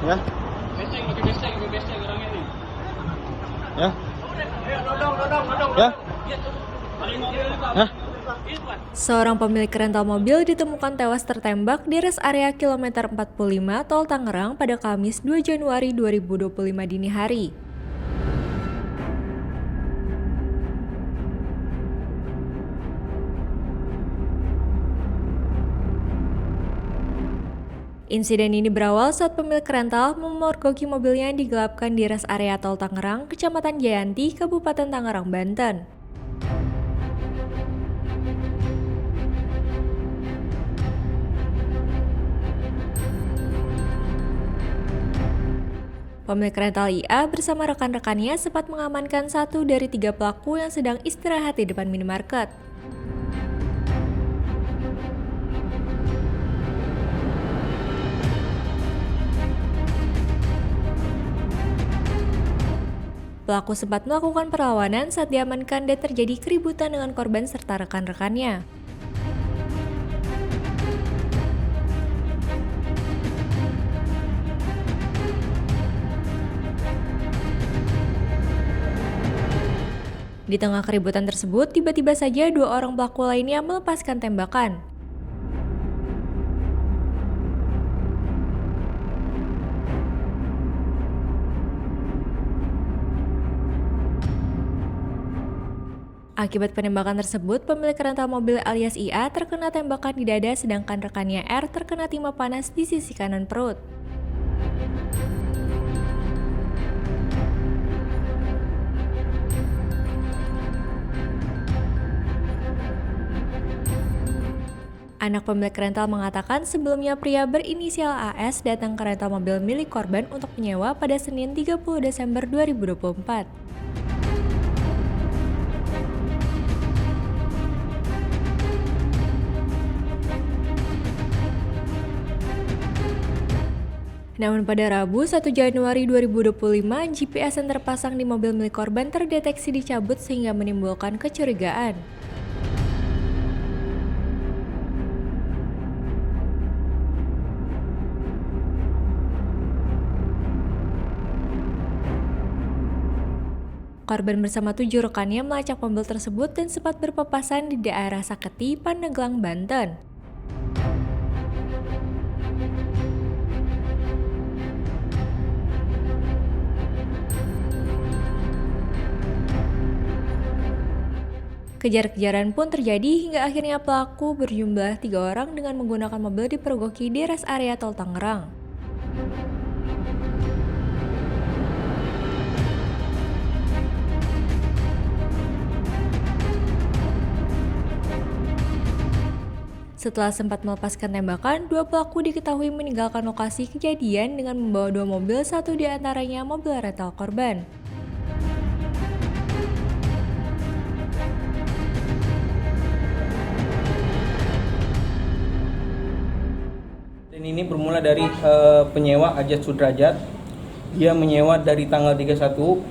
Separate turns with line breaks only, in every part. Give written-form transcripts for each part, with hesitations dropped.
Ya,
Lebih besteng orangnya nih.
ya,
Ayo, nodong.
ya, ya.
Seorang pemilik rental mobil ditemukan tewas tertembak di rest area kilometer 45 Tol Tangerang pada Kamis 2 Januari 2025 dini hari. Insiden ini berawal saat pemilik rental memergoki mobilnya yang digelapkan di rest area Tol Tangerang, Kecamatan Jayanti, Kabupaten Tangerang, Banten. Pemilik rental IA bersama rekan-rekannya sempat mengamankan 1 dari 3 pelaku yang sedang istirahat di depan minimarket. Pelaku sempat melakukan perlawanan saat diamankan dan terjadi keributan dengan korban serta rekan-rekannya. Di tengah keributan tersebut, tiba-tiba saja 2 orang pelaku lainnya melepaskan tembakan. Akibat penembakan tersebut, pemilik rental mobil alias IA terkena tembakan di dada sedangkan rekannya R terkena timah panas di sisi kanan perut. Anak pemilik rental mengatakan sebelumnya pria berinisial AS datang ke rental mobil milik korban untuk menyewa pada Senin 30 Desember 2024. Namun pada Rabu 1 Januari 2025, GPS yang terpasang di mobil milik korban terdeteksi dicabut sehingga menimbulkan kecurigaan. Korban bersama 7 rekannya melacak mobil tersebut dan sempat berpapasan di daerah Saketi, Pandeglang, Banten. Kejar-kejaran pun terjadi hingga akhirnya pelaku berjumlah 3 orang dengan menggunakan mobil dipergoki di rest area Tol Tangerang. Setelah sempat melepaskan tembakan, 2 pelaku diketahui meninggalkan lokasi kejadian dengan membawa 2 mobil, 1 diantaranya mobil rental korban.
Ini bermula dari penyewa Ajat Sudrajat. Dia menyewa dari tanggal 31,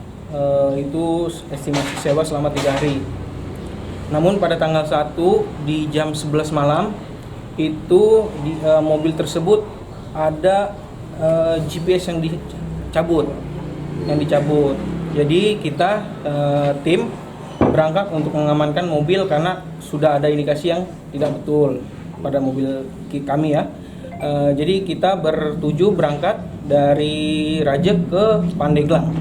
itu estimasi sewa selama 3 hari. Namun pada tanggal 1 di jam 11 malam itu di mobil tersebut ada GPS yang dicabut. Jadi kita tim berangkat untuk mengamankan mobil karena sudah ada indikasi yang tidak betul pada mobil kami ya. Jadi kita bertuju berangkat dari Rajek ke Pandeglang.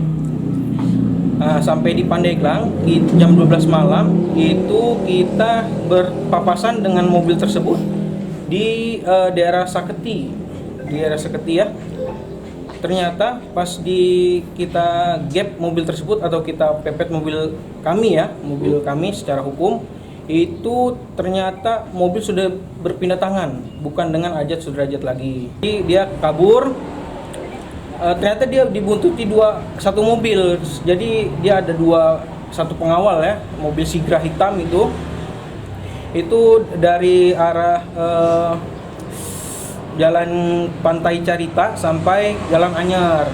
Sampai di Pandeglang jam 12 malam itu kita berpapasan dengan mobil tersebut di daerah Saketi, ya. Ternyata pas kita gap mobil tersebut atau kita pepet mobil kami secara hukum, itu ternyata mobil sudah berpindah tangan, bukan dengan Ajat Sudrajat lagi. Jadi dia kabur, ternyata dia dibuntuti satu mobil. Jadi dia ada satu pengawal ya, mobil Sigra hitam itu dari arah Jalan Pantai Carita sampai Jalan Anyar.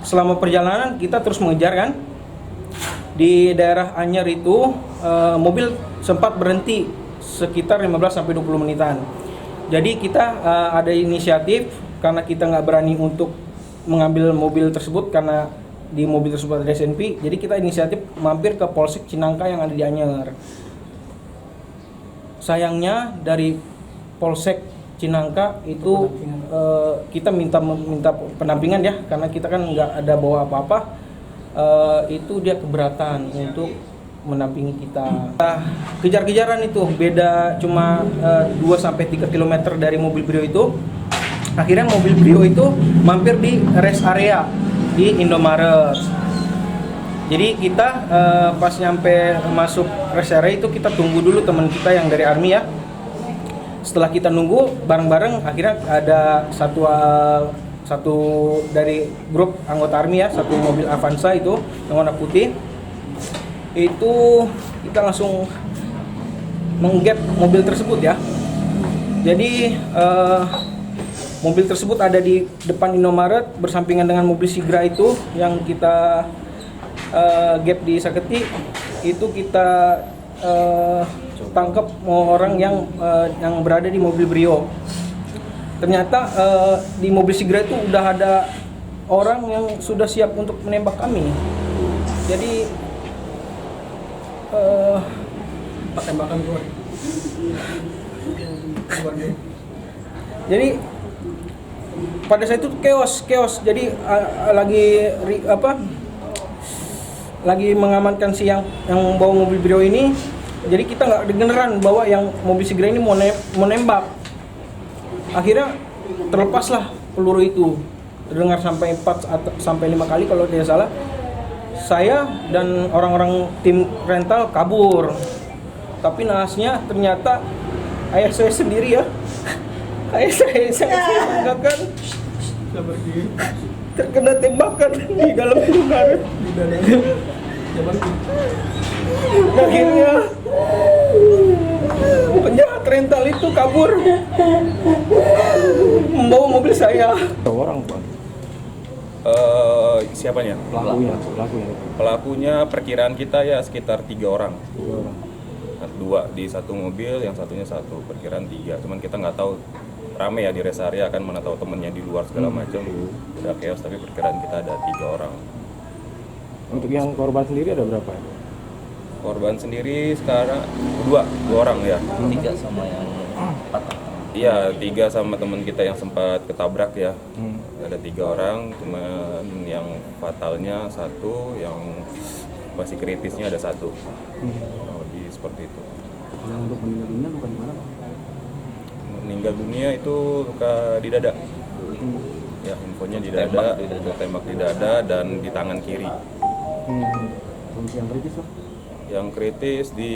Selama perjalanan kita terus mengejar kan. Di daerah Anyar itu mobil sempat berhenti sekitar 15-20 menitan. Jadi kita ada inisiatif karena kita nggak berani untuk mengambil mobil tersebut karena di mobil tersebut ada SNP. Jadi kita inisiatif mampir ke Polsek Cinangka yang ada di Anyer. Sayangnya dari Polsek Cinangka itu kita minta pendampingan ya, karena kita kan nggak ada bawa apa-apa. Itu dia keberatan untuk mendampingi kita. Kejar-kejaran itu beda cuma 2-3 km dari mobil Brio itu. Akhirnya mobil Brio itu mampir di rest area di Indomaret. Jadi kita pas nyampe masuk rest area itu kita tunggu dulu teman kita yang dari Army ya. Setelah kita nunggu bareng-bareng, akhirnya ada satu dari grup anggota Army ya, satu mobil Avanza itu yang warna putih. Itu kita langsung menggap mobil tersebut ya. Jadi mobil tersebut ada di depan Indomaret bersampingan dengan mobil Sigra itu yang kita gap di Saketi. Itu kita tangkap orang yang berada di mobil Brio. Ternyata di mobil Sigra itu udah ada orang yang sudah siap untuk menembak kami. Jadi
tembakan keluar.
Jadi pada saat itu chaos. Jadi lagi mengamankan si yang bawa mobil Brio ini. Jadi kita nggak dengeran bahwa yang mobil Sigra ini mau nembak. Akhirnya terlepaslah peluru itu. Terdengar sampai 4 sampai 5 kali kalau tidak salah. Saya dan orang-orang tim rental kabur. Tapi nahasnya ternyata ayah saya sendiri ya. Ayah saya sangat saya banggakan terkena tembakan di dalam Indomaret. Akhirnya penjahat rental itu kabur membawa mobil saya.
Orang Pak.
Siapanya?
Pelakunya.
Perkiraan kita ya sekitar 3 orang. 2 di satu mobil, yang satunya satu. Perkiraan 3. Cuman kita nggak tahu, rame ya di rest area kan, mana tahu temennya di luar segala macam. Udah chaos, tapi perkiraan kita ada 3 orang.
Untuk yang korban sendiri ada berapa?
Korban sendiri sekarang 2 orang ya.
3 sama yang 4.
Iya, 3 sama teman kita yang sempat ketabrak ya. Ada 3 orang, cuman yang fatalnya 1, yang masih kritisnya ada 1. Lebih seperti itu.
Yang untuk meninggal dunia bukan di mana Pak?
Meninggal dunia itu luka di dada. Ya, infonya di dada, tembak di dada dan di tangan kiri.
Kondisi yang kritis Pak?
Yang kritis di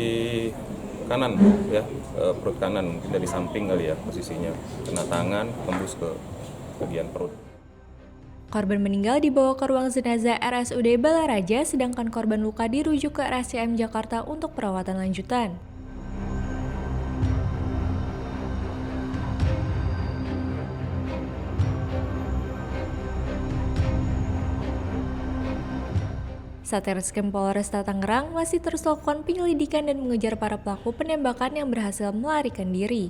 kanan ya, perut kanan, mungkin dari samping kali ya posisinya, kena tangan tembus ke bagian perut.
Korban meninggal dibawa ke ruang jenazah RSUD Balaraja, sedangkan korban luka dirujuk ke RSCM Jakarta untuk perawatan lanjutan. Satreskrim Polresta Tangerang masih terus melakukan penyelidikan dan mengejar para pelaku penembakan yang berhasil melarikan diri.